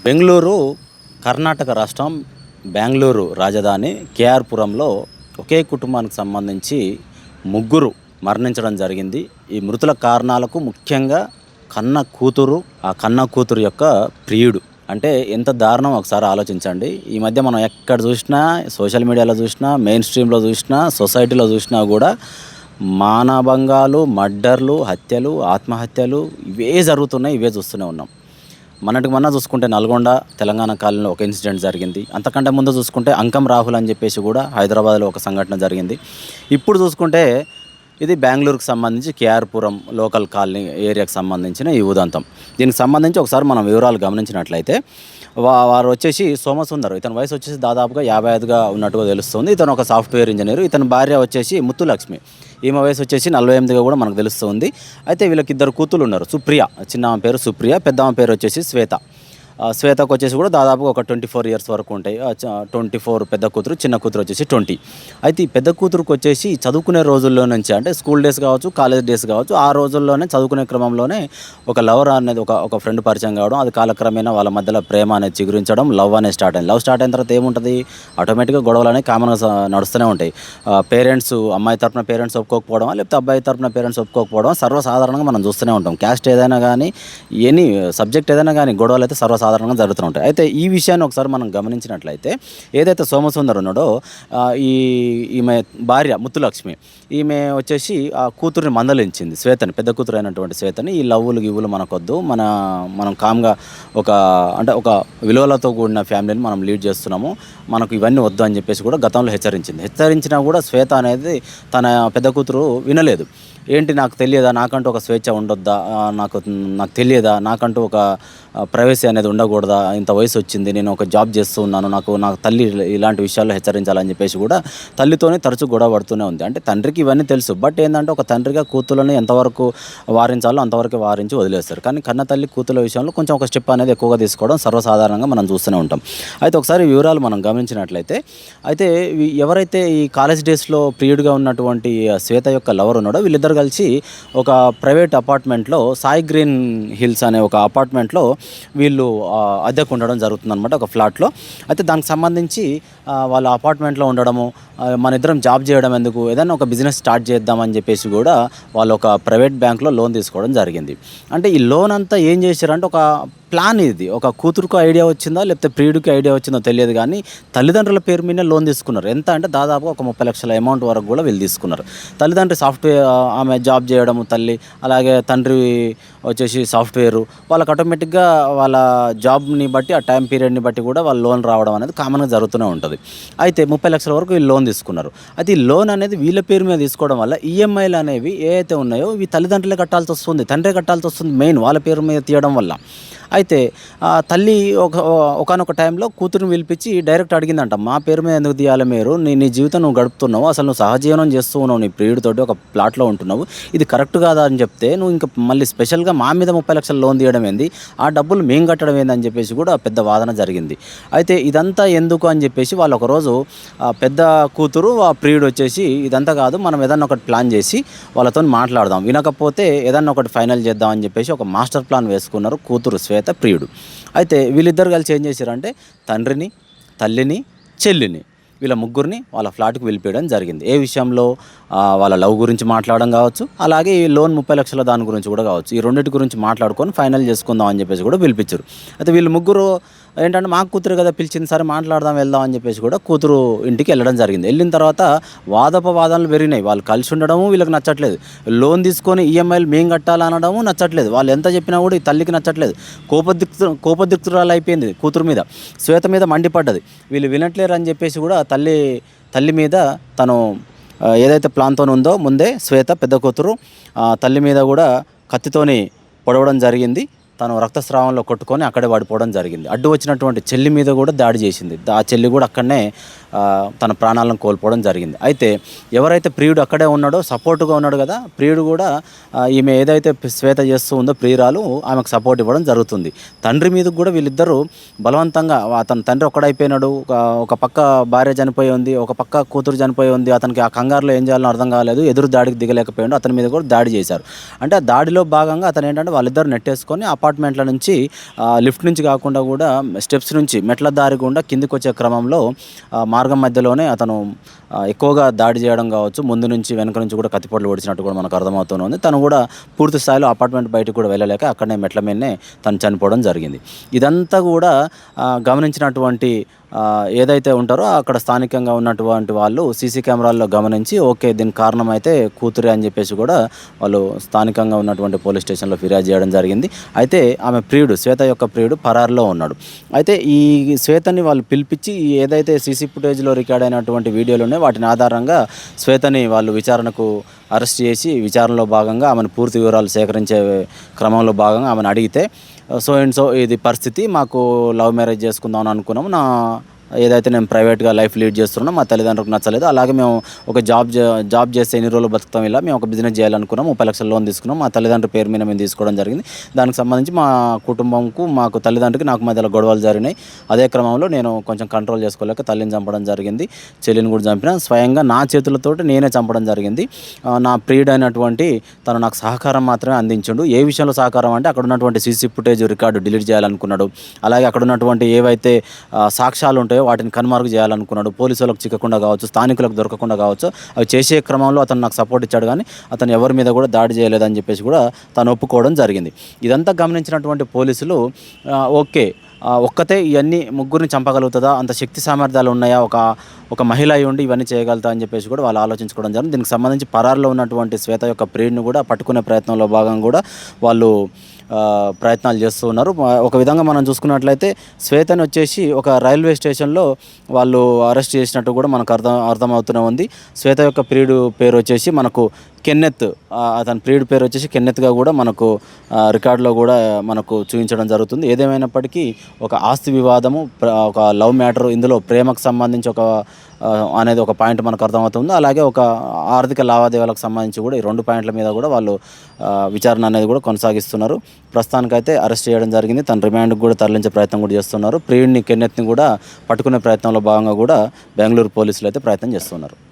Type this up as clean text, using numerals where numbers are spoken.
బెంగళూరు కర్ణాటక రాష్ట్రం, బెంగళూరు రాజధాని కేఆర్పురంలో ఒకే కుటుంబానికి సంబంధించి ముగ్గురు మరణించడం జరిగింది. ఈ మృతుల కారణాలకు ముఖ్యంగా కన్న కూతురు యొక్క ప్రియుడు. అంటే ఎంత దారుణం ఒకసారి ఆలోచించండి. ఈ మధ్య మనం ఎక్కడ చూసినా, సోషల్ మీడియాలో చూసినా, మెయిన్ స్ట్రీమ్లో చూసినా, సొసైటీలో చూసినా కూడా మానభంగాలు, మర్డర్లు, హత్యలు, ఆత్మహత్యలు ఇవే జరుగుతున్నాయి, ఇవే చూస్తూనే ఉన్నాం. మొన్న చూసుకుంటే నల్గొండ తెలంగాణ కాలనీలో ఒక ఇన్సిడెంట్ జరిగింది. అంతకంటే ముందు చూసుకుంటే అంకం రాహుల్ అని చెప్పేసి కూడా హైదరాబాద్లో ఒక సంఘటన జరిగింది. ఇప్పుడు చూసుకుంటే ఇది బెంగళూరుకు సంబంధించి కేఆర్పురం లోకల్ కాలనీ ఏరియాకి సంబంధించిన ఈ ఉదంతం. దీనికి సంబంధించి ఒకసారి మనం వివరాలు గమనించినట్లయితే వారు వచ్చేసి సోమసుందర్, ఇతని వయసు వచ్చేసి దాదాపుగా 55గా ఉన్నట్టుగా తెలుస్తుంది. ఇతను ఒక సాఫ్ట్వేర్ ఇంజనీర్. ఇతని భార్య వచ్చేసి ముత్తులక్ష్మి, ఈమె వయసు వచ్చేసి 48గా కూడా మనకు తెలుస్తుంది. అయితే వీళ్ళకి ఇద్దరు కూతుళ్ళు ఉన్నారు. సుప్రియ, చిన్న పేరు సుప్రియ, పెద్దమ్మ పేరు వచ్చేసి శ్వేత. శ్వేతకు వచ్చేసి కూడా దాదాపుగా ఒక 24 ఇయర్స్ వరకు ఉంటాయి. 24 పెద్ద కూతురు, చిన్న కూతురు వచ్చేసి 20. అయితే ఈ పెద్ద కూతురుకు వచ్చేసి చదువుకునే రోజుల్లో నుంచి, అంటే స్కూల్ డేస్ కావచ్చు, కాలేజ్ డేస్ కావచ్చు, ఆ రోజుల్లోనే చదువుకునే క్రమంలోనే ఒక లవర్ అనేది ఒక ఫ్రెండ్ పరిచయం కావడం, అది కాలక్రమేణా వాళ్ళ మధ్యలో ప్రేమ అనేది చిగురించడం, లవ్ అనేది స్టార్ట్ అయింది. లవ్ స్టార్ట్ అయిన తర్వాత ఏముంటుంది, ఆటోమేటిక్గా గొడవలు అనేవి కామన్గా నడుస్తూనే ఉంటాయి. పేరెంట్స్, అమ్మాయి తరపున పేరెంట్స్ ఒప్పుకోకపోవడం, లేకపోతే అబ్బాయి తరపున పేరెంట్స్ ఒప్పుకోకపోవడం సర్వసాధారణంగా మనం చూస్తూనే ఉంటాం. క్యాస్ట్ ఏదైనా కానీ, ఎనీ సబ్జెక్ట్ ఏదైనా కానీ గొడవలు అయితే సర్వసాధారణంగా జరుగుతూ ఉంటాయి. అయితే ఈ విషయాన్ని ఒకసారి మనం గమనించినట్లయితే, ఏదైతే సోమసుందర్ ఉన్నాడో ఈమె భార్య ముత్తులక్ష్మి, ఈమె వచ్చేసి ఆ కూతుర్ని మందలించింది, శ్వేతని, పెద్ద కూతురు అయినటువంటి శ్వేతని. ఈ లవ్వులు గివ్వులు మనకొద్దు, మనం కామ్గా ఒక విలువలతో కూడిన ఫ్యామిలీని మనం లీడ్ చేస్తున్నాము, మనకు ఇవన్నీ వద్దు అని చెప్పేసి కూడా గతంలో హెచ్చరించినా కూడా శ్వేత అనేది తన పెద్ద కూతురు వినలేదు. ఏంటి, నాకు తెలియదా, నాకంటూ ఒక స్వేచ్ఛ ఉండొద్దా, నాకు తెలియదా, నాకంటూ ఒక ప్రైవసీ అనేది ఉండకూడదా, ఇంత వయసు వచ్చింది, నేను ఒక జాబ్ చేస్తూ ఉన్నాను, నాకు తల్లి ఇలాంటి విషయాల్లో హెచ్చరించాలని చెప్పేసి కూడా తల్లితోనే తరచూ గొడవ పడుతూనే ఉంది. అంటే తండ్రికి ఇవన్నీ తెలుసు, బట్ ఏంటంటే ఒక తండ్రిగా కూతుళ్ళని ఎంతవరకు వారించాలో అంతవరకు వారించి వదిలేస్తారు. కానీ కన్న తల్లి కూతుళ్ళ విషయంలో కొంచెం ఒక స్టెప్ అనేది ఎక్కువగా తీసుకోవడం సర్వసాధారణంగా మనం చూస్తూనే ఉంటాం. అయితే ఒకసారి వివరాలు మనం గమనించినట్లయితే, అయితే ఎవరైతే ఈ కాలేజ్ డేస్లో ప్రియుడిగా ఉన్నటువంటి శ్వేత యొక్క లవర్ ఉన్నాడో, వీళ్ళిద్దరు కలిసి ఒక ప్రైవేట్ అపార్ట్మెంట్లో, సాయి గ్రీన్ హిల్స్ అనే ఒక అపార్ట్మెంట్లో వీళ్ళు అద్దెకు ఉండడం జరుగుతుందన్నమాట, ఒక ఫ్లాట్లో. అయితే దానికి సంబంధించి వాళ్ళ అపార్ట్మెంట్లో ఉండడము, మన ఇద్దరం జాబ్ చేయడం ఎందుకు, ఏదైనా ఒక బిజినెస్ స్టార్ట్ చేద్దామని చెప్పేసి కూడా వాళ్ళు ఒక ప్రైవేట్ బ్యాంక్లో లోన్ తీసుకోవడం జరిగింది. అంటే ఈ లోన్ అంతా ఏం చేశారంటే ఒక ప్లాన్ ఇది. ఒక కూతురుకు ఐడియా వచ్చిందా లేకపోతే ప్రియుడికి ఐడియా వచ్చిందో తెలియదు, కానీ తల్లిదండ్రుల పేరు మీద లోన్ తీసుకున్నారు. ఎంత అంటే దాదాపు ఒక 30 లక్షల అమౌంట్ వరకు కూడా వీళ్ళు తీసుకున్నారు. తల్లిదండ్రి సాఫ్ట్వేర్, ఆమె జాబ్ చేయడము తల్లి, అలాగే తండ్రి వచ్చేసి సాఫ్ట్వేరు, వాళ్ళకి ఆటోమేటిక్గా వాళ్ళ జాబ్ని బట్టి, ఆ టైం పీరియడ్ని బట్టి కూడా వాళ్ళ లోన్ రావడం అనేది కామన్గా జరుగుతూనే ఉంటుంది. అయితే 30 లక్షల వరకు వీళ్ళు లోన్ తీసుకున్నారు. అయితే ఈ లోన్ అనేది వీళ్ళ పేరు మీద తీసుకోవడం వల్ల ఈఎంఐలు అనేవి ఏవైతే ఉన్నాయో ఇవి తల్లిదండ్రులే కట్టాల్సి వస్తుంది, తండ్రే కట్టాల్సి వస్తుంది, మెయిన్ వాళ్ళ పేరు మీద తీయడం వల్ల. అయితే తల్లి ఒకనొక టైంలో కూతురుని పిలిపించి డైరెక్ట్ అడిగిందంట, మా పేరు మీద ఎందుకు తీయాలి మీరు, నీ జీవితం నువ్వు గడుపుతున్నావు, అసలు నువ్వు సహజీవనం చేస్తూ ఉన్నావు, నీ ప్రియుడితోటి ఒక ప్లాట్లో ఉంటున్నావు, ఇది కరెక్ట్ కాదా అని చెప్తే నువ్వు ఇంకా మళ్ళీ స్పెషల్గా మా మీద 30 లక్షల లోన్ తీయడం ఏంది, ఆ డబ్బులు మేము కట్టడం ఏందని చెప్పేసి కూడా పెద్ద వాదన జరిగింది. అయితే ఇదంతా ఎందుకు అని చెప్పేసి వాళ్ళు ఒకరోజు పెద్ద కూతురు ఆ ప్రియుడు వచ్చేసి, ఇదంతా కాదు, మనం ఏదన్నా ఒకటి ప్లాన్ చేసి వాళ్ళతో మాట్లాడదాం, వినకపోతే ఏదన్నా ఒకటి ఫైనల్ చేద్దాం అని చెప్పేసి ఒక మాస్టర్ ప్లాన్ వేసుకున్నారు కూతురు శ్వేత, ప్రియుడు. అయితే వీళ్ళిద్దరు కలిసి ఏం చేశారంటే తండ్రిని, తల్లిని, చెల్లిని, వీళ్ళ ముగ్గురిని వాళ్ళ ఫ్లాట్కి వెళ్ళిపోయడం జరిగింది. ఏ విషయంలో, వాళ్ళ లవ్ గురించి మాట్లాడడం కావచ్చు, అలాగే ఈ లోన్ 30 లక్షల దాని గురించి కూడా కావచ్చు. ఈ రెండింటి గురించి మాట్లాడుకొని ఫైనల్ చేసుకుందాం అని చెప్పేసి కూడా పిలిపించారు. అయితే వీళ్ళు ముగ్గురు ఏంటంటే, మా కూతురు కదా పిలిచింది, సరే మాట్లాడదాం, వెళ్దాం అని చెప్పేసి కూడా కూతురు ఇంటికి వెళ్ళడం జరిగింది. వెళ్ళిన తర్వాత వాదనలు పెరిగినాయి. వాళ్ళు కలిసి ఉండడము వీళ్ళకి నచ్చట్లేదు, లోన్ తీసుకొని ఈఎంఐలు మేము కట్టాలనడము నచ్చట్లేదు, వాళ్ళు ఎంత చెప్పినా కూడా ఈ తల్లికి నచ్చట్లేదు. కోపదిక్తురాలు అయిపోయింది కూతురు మీద, శ్వేత మీద మండిపడ్డది. వీళ్ళు వినట్లేరు అని చెప్పేసి కూడా తల్లి మీద తను ఏదైతే ప్లాన్తో ఉందో ముందే శ్వేత పెద్ద కూతురు తల్లి మీద కూడా కత్తితోని పొడవడం జరిగింది. తను రక్తస్రావంలో కొట్టుకొని అక్కడే పడిపోవడం జరిగింది. అడ్డు వచ్చినటువంటి చెల్లి మీద కూడా దాడి చేసింది. ఆ చెల్లి కూడా అక్కడనే తన ప్రాణాలను కోల్పోవడం జరిగింది. అయితే ఎవరైతే ప్రియుడు అక్కడే ఉన్నాడో సపోర్టుగా ఉన్నాడు కదా, ప్రియుడు కూడా ఈమె ఏదైతే శ్వేత చేస్తూ ఉందో ప్రియురాలు ఆమెకు సపోర్ట్ ఇవ్వడం జరుగుతుంది. తండ్రి మీదకు కూడా వీళ్ళిద్దరూ బలవంతంగా, అతని తండ్రి ఒక్కడైపోయినాడు, ఒక పక్క భార్య చనిపోయి ఉంది, ఒక పక్క కూతురు చనిపోయి ఉంది, అతనికి ఆ కంగారులో ఏం చేయాలో అర్థం కాలేదు, ఎదురు దాడికి దిగలేకపోయాడు, అతని మీద కూడా దాడి చేశారు. అంటే ఆ దాడిలో భాగంగా అతను ఏంటంటే వాళ్ళిద్దరు నెట్టేసుకొని అపార్ట్మెంట్ల నుంచి లిఫ్ట్ నుంచి కాకుండా కూడా స్టెప్స్ నుంచి మెట్ల దారి గుండా కిందికి వచ్చే క్రమంలో మార్గం మధ్యలోనే అతను ఎక్కువగా దాడి చేయడం కావచ్చు, ముందు నుంచి వెనక నుంచి కూడా కత్తిపోట్లు పొడిచినట్టు కూడా మనకు అర్థమవుతుంది. తను కూడా పూర్తి స్థాయిలో అపార్ట్మెంట్ బయటకు కూడా వెళ్ళలేక అక్కడనే మెట్ల మీదనే తను చనిపోవడం జరిగింది. ఇదంతా కూడా గమనించినటువంటి ఏదైతే ఉంటారో అక్కడ స్థానికంగా ఉన్నటువంటి వాళ్ళు సీసీ కెమెరాల్లో గమనించి ఓకే దీనికి కారణం అయితే కూతురే అని చెప్పేసి కూడా వాళ్ళు స్థానికంగా ఉన్నటువంటి పోలీస్ స్టేషన్లో ఫిర్యాదు చేయడం జరిగింది. అయితే ఆమె ప్రియుడు, శ్వేత యొక్క ప్రియుడు పరారులో ఉన్నాడు. అయితే ఈ శ్వేతని వాళ్ళు పిలిపించి ఏదైతే సీసీ ఫుటేజ్లో రికార్డ్ అయినటువంటి వీడియోలు ఉన్నాయో వాటిని ఆధారంగా శ్వేతని వాళ్ళు విచారణకు అరెస్ట్ చేసి విచారణలో భాగంగా ఆమెను పూర్తి వివరాలు సేకరించే క్రమంలో భాగంగా ఆమెను అడిగితే సో అండ్ సో ఇది పరిస్థితి, మాకు లవ్ మ్యారేజ్ చేసుకుందాం అని అనుకున్నాము, ఏదైతే నేను ప్రైవేట్గా లైఫ్ లీడ్ చేస్తున్నాం మా తల్లిదండ్రులకు నచ్చలేదు, అలాగే మేము ఒక జాబ్ చేస్తే ఎన్ని రోజులు బతుకుతాం, ఇలా మేము ఒక బిజినెస్ చేయాలనుకున్నాం, 30 లక్షల లోన్ తీసుకున్నాం, మా తల్లిదండ్రుల పేరు మీద మేము తీసుకోవడం జరిగింది, దానికి సంబంధించి మా కుటుంబంకు మాకు తల్లిదండ్రులకి నాకు మధ్యలో గొడవలు జరిగినాయి, అదే క్రమంలో నేను కొంచెం కంట్రోల్ చేసుకోలేక తల్లిని చంపడం జరిగింది, చెల్లిని కూడా చంపిన, స్వయంగా నా చేతులతోటి నేనే చంపడం జరిగింది. నా ప్రియుడైనటువంటి తను నాకు సహకారం మాత్రమే అందించిండు. ఏ విషయంలో సహకారం అంటే అక్కడ ఉన్నటువంటి సీసీ ఫుటేజ్ రికార్డు డిలీట్ చేయాలనుకున్నాడు, అలాగే అక్కడ ఉన్నటువంటి ఏవైతే సాక్ష్యాలు ఉంటాయో వాటిని కనుమరుగు చేయాలనుకున్నాడు, పోలీసులకు చిక్కకుండా కావచ్చు, స్థానికులకు దొరకకుండా కావచ్చు, అవి చేసే క్రమంలో అతను నాకు సపోర్ట్ ఇచ్చాడు, కానీ అతను ఎవరి మీద కూడా దాడి చేయలేదని చెప్పేసి కూడా తను ఒప్పుకోవడం జరిగింది. ఇదంతా గమనించినటువంటి పోలీసులు ఓకే ఒక్కతే ఇవన్నీ ముగ్గురిని చంపగలుగుతుందా, అంత శక్తి సామర్థ్యాలు ఉన్నాయా, ఒక మహిళ అయి ఉండి ఇవన్నీ చేయగలుగుతా అని చెప్పేసి కూడా వాళ్ళు ఆలోచించుకోవడం జరిగింది. దీనికి సంబంధించి పరారులో ఉన్నటువంటి శ్వేత యొక్క ప్రియుడిని కూడా పట్టుకునే ప్రయత్నంలో భాగంగా కూడా వాళ్ళు ప్రయత్నాలు చేస్తూ ఉన్నారు. ఒక విధంగా మనం చూసుకున్నట్లయితే శ్వేతని వచ్చేసి ఒక రైల్వే స్టేషన్లో వాళ్ళు అరెస్ట్ చేసినట్టు కూడా మనకు అర్థమవుతూనే ఉంది. శ్వేత యొక్క ప్రియుడు పేరు వచ్చేసి మనకు కెన్నెత్, అతని ప్రియుడి పేరు వచ్చేసి కెన్నెత్గా కూడా మనకు రికార్డులో కూడా మనకు చూపించడం జరుగుతుంది. ఏదేమైనప్పటికీ ఒక ఆస్తి వివాదము, ఒక లవ్ మ్యాటర్, ఇందులో ప్రేమకు సంబంధించి అనేది ఒక పాయింట్ మనకు అర్థమవుతుంది. అలాగే ఒక ఆర్థిక లావాదేవీలకు సంబంధించి కూడా ఈ 2 పాయింట్ల మీద కూడా వాళ్ళు విచారణ అనేది కూడా కొనసాగిస్తున్నారు. ప్రస్తుతానికైతే అరెస్ట్ చేయడం జరిగింది. తన రిమాండ్కి కూడా తరలించే ప్రయత్నం కూడా చేస్తున్నారు. ప్రియుడిని కెన్నెత్ని కూడా పట్టుకునే ప్రయత్నంలో భాగంగా కూడా బెంగళూరు పోలీసులు అయితే ప్రయత్నం చేస్తున్నారు.